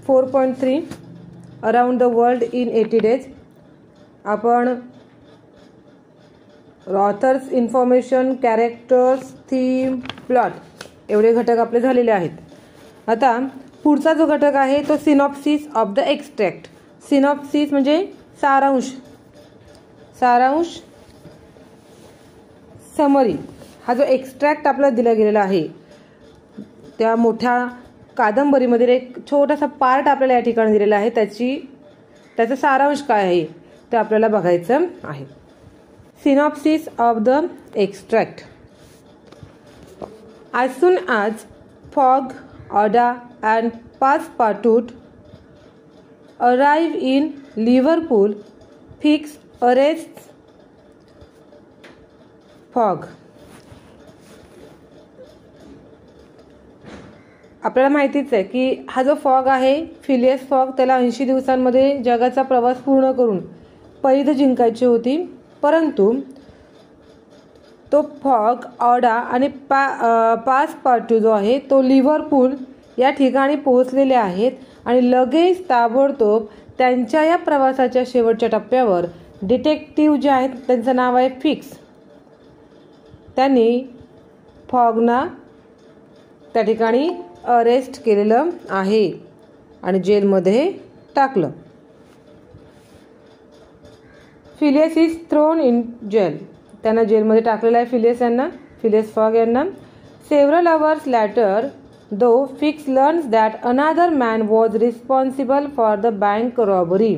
4.3 around the world in 80 days. आपण authors, information, characters, theme, plot एवढे घटक आपले झालेले आहेत. आता पुढचा जो घटक आहे तो synopsis of the extract. Synopsis म्हणजे सारांश, समरी. हा जो एक्स्ट्रॅक्ट आपल्याला दिला गेलेला आहे त्या मोठ्या कादंबरीमध्ये एक छोटासा पार्ट आपल्याला या ठिकाणी दिलेला आहे, त्याचा सारांश काय आहे ते आपल्याला बघायचं आहे. Synopsis of the extract. As soon as Fogg, Oda and Passepartout arrive in Liverpool, Fix arrests Fogg. आपल्याला माहितीच आहे की हा जो फॉग आहे, फिलियस फॉग, त्याला 80 दिवसांमध्ये जगाचा प्रवास पूर्ण करून पैज जिंकायची होती. परंतु तो फॉग, ऑडा आणि पासपार्टू जो आहे तो लिव्हरपूल या ठिकाणी पोहोचलेले आहेत आणि लगेच ताबडतोब त्यांच्या या प्रवासाच्या शेवटच्या टप्प्यावर डिटेक्टिव्ह जे आहेत, त्यांचं नाव आहे फिक्स, त्यांनी फॉगना त्या ठिकाणी अरेस्ट केलेलं आहे आणि जेलमध्ये टाकलं. Phileas is thrown in jail. त्यांना जेलमध्ये टाकलेलं आहे फिलियस फॉग यांना. Several hours later though Fix learns that another man was responsible for the bank robbery.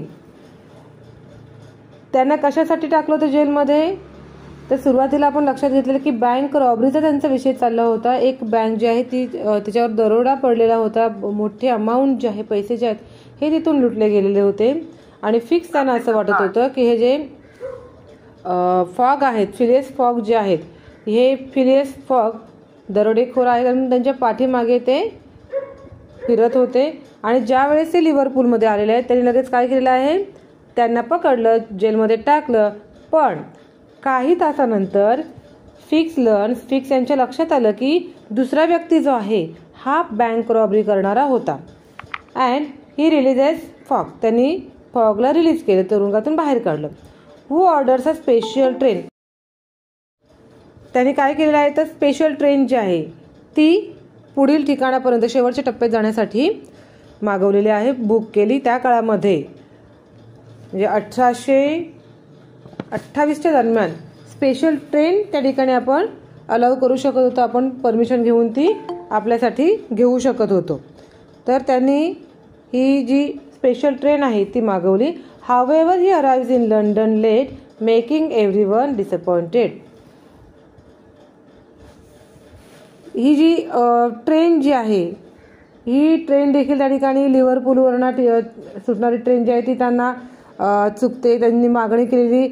त्यांना कशासाठी टाकलं होतं जेलमध्ये? तर सुरुवातीला आपण लक्षात घेतलेलं की बँक रॉबरीचा त्यांचा विषय चालला होता. एक बँक जी आहे ती त्याच्यावर दरोडा पडलेला होता. मोठे अमाऊंट जे आहे, पैसे जे आहेत हे तिथून लुटले गेलेले होते आणि फिक्स त्यांना असं वाटत होतं की हे जे फॉग आहेत, फिलियस फॉग जे आहेत, हे फिलियस फॉग दरोडेखोर आहेत आणि त्यांच्या पाठीमागे ते फिरत होते. आणि ज्या वेळेस ते लिव्हरपूलमध्ये आलेले आहेत त्यांनी लगेच काय केलेलं आहे, त्यांना पकडलं, जेलमध्ये टाकलं. पण काही तासानंतर फिक्स यांच्या लक्षात आलं की दुसरा व्यक्ती जो आहे हा बँक रॉबरी करणारा होता. And he releases fog. त्यांनी फॉगला रिलीज केलं, तुरुंगातून बाहेर काढलं. हू ऑर्डर्स अ स्पेशल ट्रेन. त्यांनी काय केलेलं आहे तर स्पेशल ट्रेन जी आहे ती पुढील ठिकाणापर्यंत शेवटच्या टप्प्यात जाण्यासाठी मागवलेली आहे, बुक केली. त्या काळामध्ये म्हणजे 1828च्या दरम्यान स्पेशल ट्रेन त्या ठिकाणी आपण अलाउ करू शकत होतो, आपण परमिशन घेऊन ती आपल्यासाठी घेऊ शकत होतो. तर त्यांनी ही जी स्पेशल ट्रेन आहे ती मागवली. However he arrives in London late, making everyone disappointed. ही जी ट्रेन जी आहे, ही ट्रेन देखील त्या ठिकाणी लिव्हरपूलवरनं सुटणारी ट्रेन जी आहे ती त्यांना चुकते. त्यांनी मागणी केलेली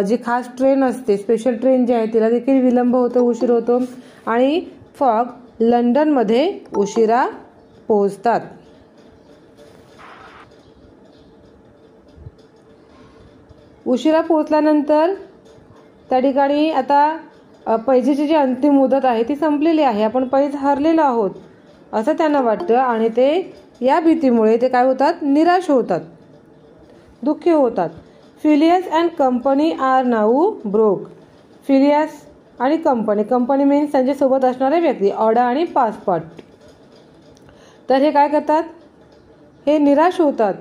जी खास ट्रेन असते, स्पेशल ट्रेन जी आहे, तिला देखील विलंब होतो, उशीर होतो आणि फॉग लंडनमध्ये उशिरा पोहोचतात. उशिरा पोहोचल्यानंतर त्या ठिकाणी आता पैजेची जी अंतिम मुदत आहे ती संपलेली आहे, आपण पैज हरलेलो आहोत असं त्यांना वाटतं आणि ते या भीतीमुळे ते काय होतात, निराश होतात, दुःखी होतात. Phileas and company R now broke. Phileas आणि कंपनी मीन्स त्यांच्यासोबत असणारे व्यक्ती, ऑडा आणि पासपार्ट. तर हे काय करतात, हे निराश होतात.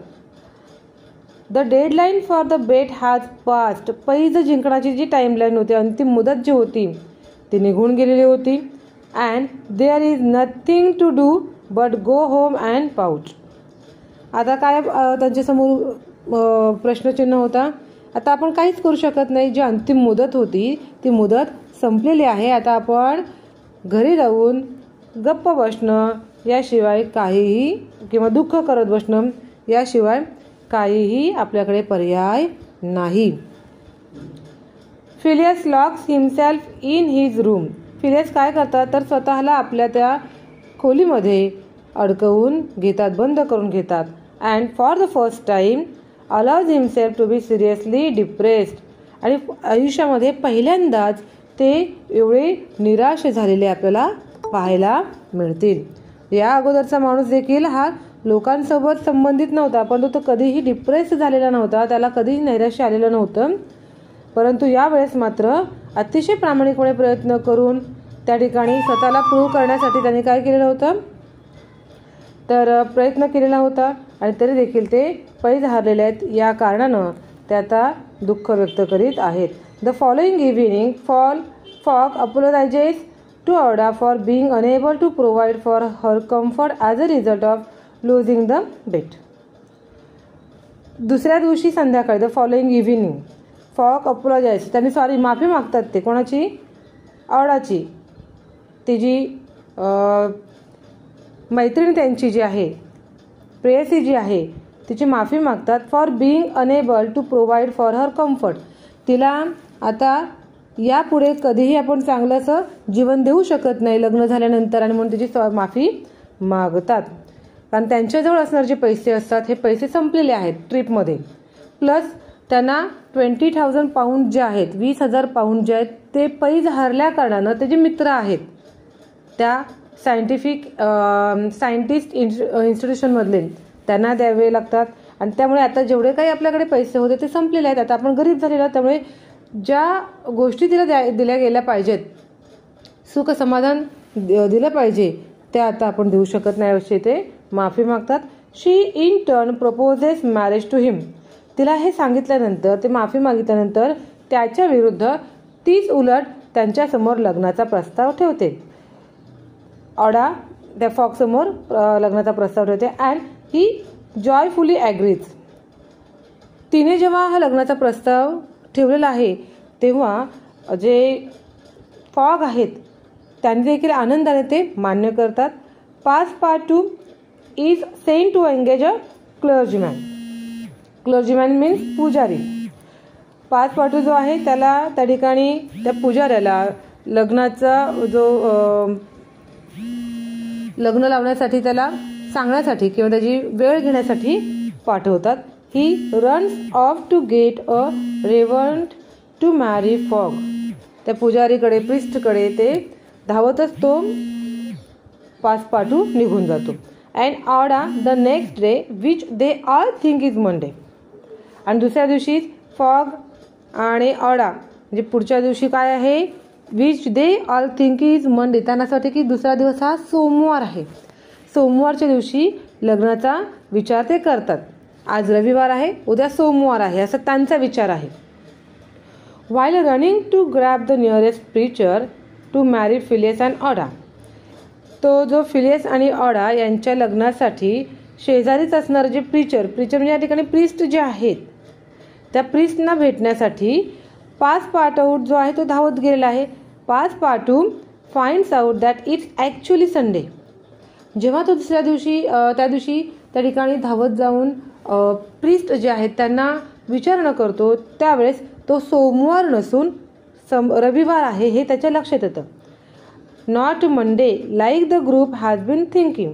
The deadline for the bet has passed. पैज जिंकण्याची जी टाइमलाईन होती, अंतिम मुदत जी होती ती निघून गेलेली होती. And there is nothing to do but go home and pouch. आता काय त्यांच्यासमोर प्रश्नचिन्ह होता. आता आपण काहीच करू शकत नाही, जी अंतिम मुदत होती ती मुदत संपलेली आहे. आता आपण घरी जाऊन गप्प बसणं याशिवाय काहीही, किंवा दुःख करत बसणं याशिवाय काहीही आपल्याकडे पर्याय नाही. Phileas locks himself in his room. Phileas काय करतात तर स्वतःला आपल्या त्या खोलीमध्ये अडकवून घेतात, बंद करून घेतात. And for the first time allows himself to be seriously depressed. आणि आयुष्यामध्ये पहिल्यांदाच ते एवढे निराश झालेले आपल्याला पाहायला मिळतील. या अगोदरचा माणूस देखील हा लोकांसोबत संबंधित नव्हता, परंतु तो कधीही डिप्रेस झालेला नव्हता, त्याला कधीही नैराश्य आलेलं नव्हतं. परंतु यावेळेस मात्र अतिशय प्रामाणिकपणे प्रयत्न करून त्या ठिकाणी स्वतःला प्रूव्ह करण्यासाठी त्याने काय केलेलं होतं, तर प्रयत्न केलेला होता आणि तरी देखील ते पैज हारलेले आहेत. या कारणानं ते आता दुःख व्यक्त करीत आहेत. The following evening Fogg apologises to Aouda for being unable to provide for her comfort as a result of losing the bet. दुसऱ्या दिवशी संध्याकाळी the following evening Fogg apologise, त्यांनी माफी मागतात. ते कोणाची? ऑडाची. ती जी मैत्रीण त्यांची जी आहे, प्रेयसी जी आहे, तिची माफी मागतात. For being unable to provide for her comfort, तिला आता यापुढे कधीही आपण चांगलं असं जीवन देऊ शकत नाही लग्न झाल्यानंतर, आणि म्हणून तिची माफी मागतात. कारण त्यांच्याजवळ असणारे जे पैसे असतात हे पैसे संपलेले आहेत ट्रिपमध्ये. प्लस त्यांना 20,000 पाऊंड जे आहेत, 20,000 पाऊंड जे आहेत, ते पैज हारल्या कारणानं ते जे मित्र आहेत त्या सायंटिस्ट इन्स्टिट्यूशनमधले त्यांना द्यावे लागतात. आणि त्यामुळे आता जेवढे काही आपल्याकडे पैसे होते ते संपलेले आहेत. आता आपण गरीब झालेलो आहोत, त्यामुळे ज्या गोष्टी दिल्या गेल्या पाहिजेत, सुख समाधान दिलं पाहिजे, त्या आता आपण देऊ शकत नाही असे ते माफी मागतात. She in turn proposes marriage to him, तिला हे सांगितल्यानंतर, ते माफी मागितल्यानंतर त्याच्या विरुद्ध तीच उलट त्यांच्यासमोर लग्नाचा प्रस्ताव ठेवते. ऑडा त्या फॉक्समोर लग्नाचा प्रस्ताव ठेवते. And he joyfully agrees. तिने जेव्हा हा लग्नाचा प्रस्ताव ठेवलेला आहे तेव्हा जे फॉग आहेत त्यांनी देखील आनंदाने ते मान्य करतात. Passepartout is sent to engage a clergyman. Clergyman means पुजारी. पासपार्टू जो आहे त्याला त्या ठिकाणी त्या पुजाऱ्याला लग्नाचा लग्न लावण्यासाठी, त्याला सांगण्यासाठी किंवा त्याची वेळ घेण्यासाठी पाठवतात. He runs off to get a reverend to marry Fogg. त्या पुजारीकडे, प्रिस्टकडे ते धावतच तो पासपार्टू निघून जातो. And Aouda the next day which they all think is Monday. आणि दुसऱ्या दिवशी फॉग आणि ऑडा म्हणजे पुढच्या दिवशी काय आहे, which they all think is Monday, त्यांना असं वाटते की दुसरा दिवस हा सोमवार आहे. सोमवारच्या दिवशी लग्नाचा विचार ते करतात. आज रविवार आहे, उद्या सोमवार आहे, असा त्यांचा विचार आहे. While running to grab the nearest preacher to marry Phileas and Aouda. तो जो फिलियस आणि ऑडा यांच्या लग्नासाठी शेजारीच असणारे जे प्रीचर म्हणजे या ठिकाणी प्रिस्ट जे आहेत, त्या प्रिस्टना भेटण्यासाठी पासपार्टू जो आहे तो धावत गेलेला आहे. Passepartout finds out that it's actually Sunday. जेव्हा तो दुसऱ्या दिवशी त्या ठिकाणी धावत जाऊन प्रिस्ट जे आहेत त्यांना विचारणा करतो, त्यावेळेस तो सोमवार नसून रविवार आहे हे त्याच्या लक्षात येतं. Not Monday like the group has been thinking.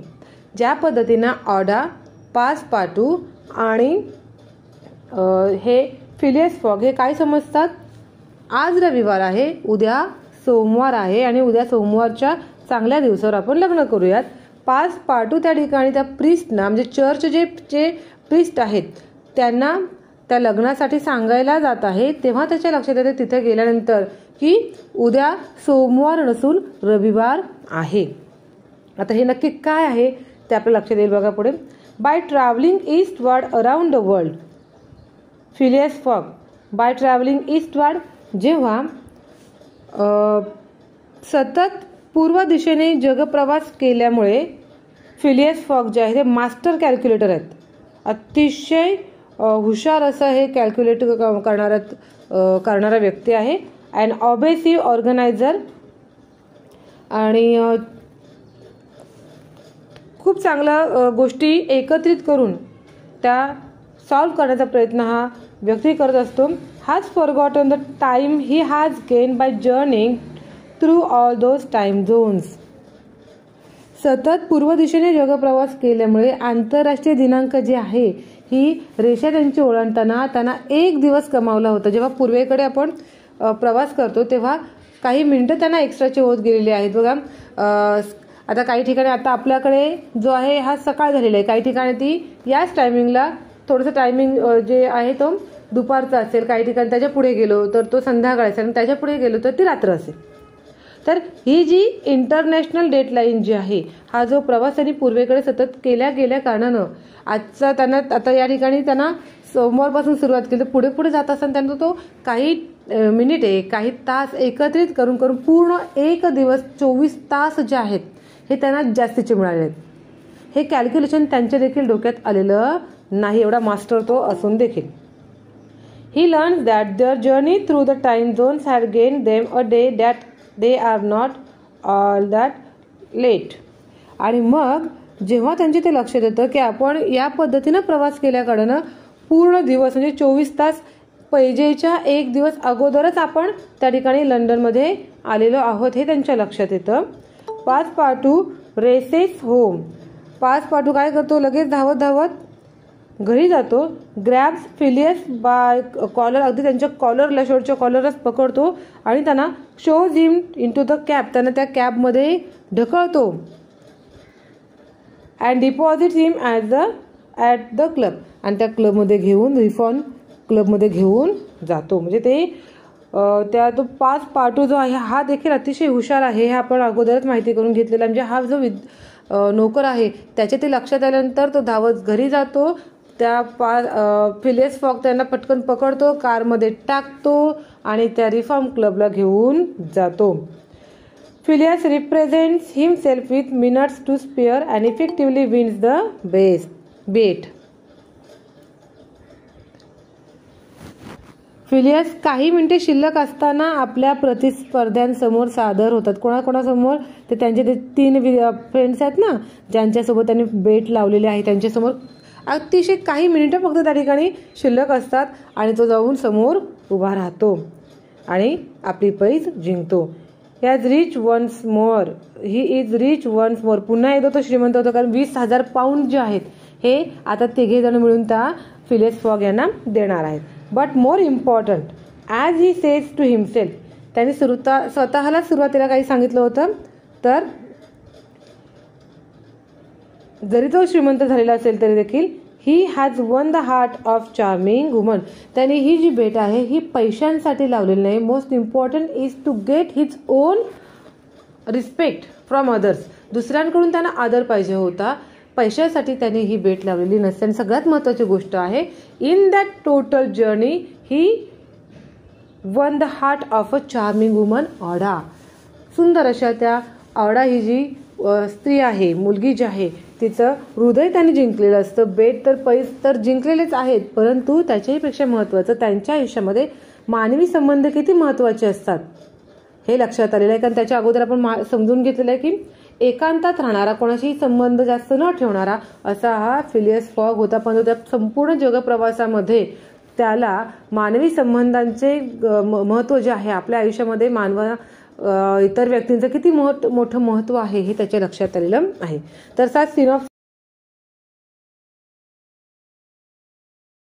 ज्या पद्धतीनं ऑडा, पासपार्टू आणि हे फिलियस फॉग हे काय समजतात, आज रविवार आहे, उद्या सोमवार आहे आणि उद्या सोमवारच्या चांगल्या दिवसावर आपण लग्न करूयात. पासपार्टू त्या ठिकाणी त्या प्रिस्टना म्हणजे चर्च जे प्रिस्ट आहेत त्यांना त्या लग्नासाठी सांगायला जात आहे. तेव्हा त्याच्या लक्षात येते तिथे गेल्यानंतर की उद्या सोमवार नसून रविवार आहे. आता हे नक्की काय आहे ते आपल्या लक्षात येईल बघा पुढे. By travelling eastward around the world, Phileas Fogg by travelling eastward, जेव्हा सतत पूर्व दिशेने जगप्रवास केल्यामुळे फिलियस फॉग जे आहे ते मास्टर कॅल्क्युलेटर आहेत. अतिशय हुशार असं हे कॅल्क्युलेट करणारा व्यक्ती आहे. अँड ऑबेसिव्ह ऑर्गनायझर, आणि खूप चांगल्या गोष्टी एकत्रित करून त्या सॉल्व करण्याचा प्रयत्न हा व्यक्ती करत असतो. Has forgotten the time he has gain by journeying through all those time zones. सतत पूर्व दिशेने जगप्रवास केल्यामुळे आंतरराष्ट्रीय दिनांक जे आहे ही रेषा त्यांची ओलांडताना त्यांना एक दिवस कमावला होता. जेव्हा पूर्वेकडे आपण प्रवास करतो तेव्हा काही मिनिटं त्यांना एक्स्ट्राचे होत गेलेले आहेत बघा. आता काही ठिकाणी आता आपल्याकडे जो आहे हा सकाळ झालेला आहे, काही ठिकाणी ती याच टायमिंगला थोडंसं टायमिंग जे आहे तो दुपारचा असेल, काही ठिकाणी त्याच्या पुढे गेलो तर तो संध्याकाळ असेल आणि त्याच्या पुढे गेलो तर ती रात्र असेल. तर ही जी इंटरनॅशनल डेडलाईन जी आहे, हा जो प्रवास त्यांनी पूर्वेकडे सतत गेल्या कारणानं आजचा त्यांना आता या ठिकाणी त्यांना सोमवारपासून सुरुवात केली तर पुढे पुढे जात असताना त्यांना तो काही मिनिटे काही तास एकत्रित करून पूर्ण एक दिवस 24 तास जे आहेत हे त्यांना जास्तीचे मिळाले आहेत. हे कॅल्क्युलेशन त्यांच्या देखील डोक्यात आलेलं नाही, एवढा मास्टर तो असून देखील. He learned that their journey through the time zones had gained them a day that they are not all that late. आणि मग जेव्हा त्यांचे ते लक्षात येतं की आपण या पद्धतीनं प्रवास केल्याकडनं पूर्ण दिवस म्हणजे 24 तास पैजेच्या एक दिवस अगोदरच आपण त्या ठिकाणी लंडनमध्ये आलेलो आहोत हे त्यांच्या लक्षात येतं. पासपार्टू रेसेस होम. पासपार्टू काय करतो, लगेच धावत धावत घरी जातो. ग्रॅब्स फिलियस बाय कॉलर, अगदी त्यांच्या कॉलरला शेवटच्या कॉलरच पकडतो आणि त्यांना shows him into the cab, त्यांना त्या कॅबमध्ये ढकलतो. And deposit him at the club, आणि त्या क्लबमध्ये घेऊन रिफॉर्म क्लबमध्ये घेऊन जातो. म्हणजे ते त्या तो पासपार्टू जो आहे हा देखील अतिशय हुशार आहे, हे आपण अगोदरच माहिती करून घेतलेलं. म्हणजे हा जो नोकर आहे त्याच्या ते लक्षात आल्यानंतर तो धावत घरी जातो. त्या फिलियस फॉग त्यांना पटकन पकडतो, कारमध्ये टाकतो आणि त्या रिफॉर्म क्लबला घेऊन जातो. Phileas represents himself with minutes to spare and effectively wins the bet. Phileas काही मिनिटे शिल्लक असताना आपल्या प्रतिस्पर्ध्यांसमोर सादर होतात. कोणाकोणासमोर, ते त्यांचे ते 3 फ्रेंड्स आहेत ना ज्यांच्यासोबत त्यांनी बेट लावलेले आहे त्यांच्यासमोर अतिशय काही मिनिटं फक्त त्या ठिकाणी शिल्लक असतात आणि तो जाऊन समोर उभा राहतो आणि आपली पैज जिंकतो. Has rich once more, he is rich once more. पुन्हा एकदा तो श्रीमंत होतो, कारण 20,000 पाऊंड जे आहेत हे आता 3 जण मिळून त्या फिलियस फॉग यांना देणार आहेत. But more important as he says to himself, त्यांनी स्वतःला सुरुवातीला काही सांगितलं होतं, तर जरी तो श्रीमंत झालेला असेल तरी देखील he has won the heart of charming woman. त्यांनी ही जी भेट आहे ही पैशांसाठी लावलेली नाही. Most important is to get his own respect from others. दुसऱ्यांकडून त्यांना आदर पाहिजे होता, पैशासाठी त्यांनी ही भेट लावलेली नसते. आणि सगळ्यात महत्त्वाची गोष्ट आहे, in that total journey he won the heart of a charming woman Aouda. सुंदर अशा त्या ऑडा ही जी स्त्री आहे, मुलगी जी आहे, तिचं हृदय त्यांनी जिंकलेलं असतं. बेट तर पैस तर जिंकलेलेच आहेत, परंतु त्याच्याहीपेक्षा महत्त्वाचं त्यांच्या आयुष्यामध्ये मानवी संबंध किती महत्त्वाचे असतात हे लक्षात आलेलं आहे. कारण त्याच्या अगोदर आपण समजून घेतलेलं आहे की एकांतात राहणारा, कोणाशी संबंध जास्त न ठेवणारा असा हा फिलियस फॉग होता. पण त्या संपूर्ण जगप्रवासामध्ये त्याला मानवी संबंधांचे महत्त्व जे आहे आपल्या आयुष्यामध्ये इतर व्यक्तींचं किती मोठं महत्त्व आहे हे त्याच्या लक्षात आलेलं आहे. तर सिनॉप्सिस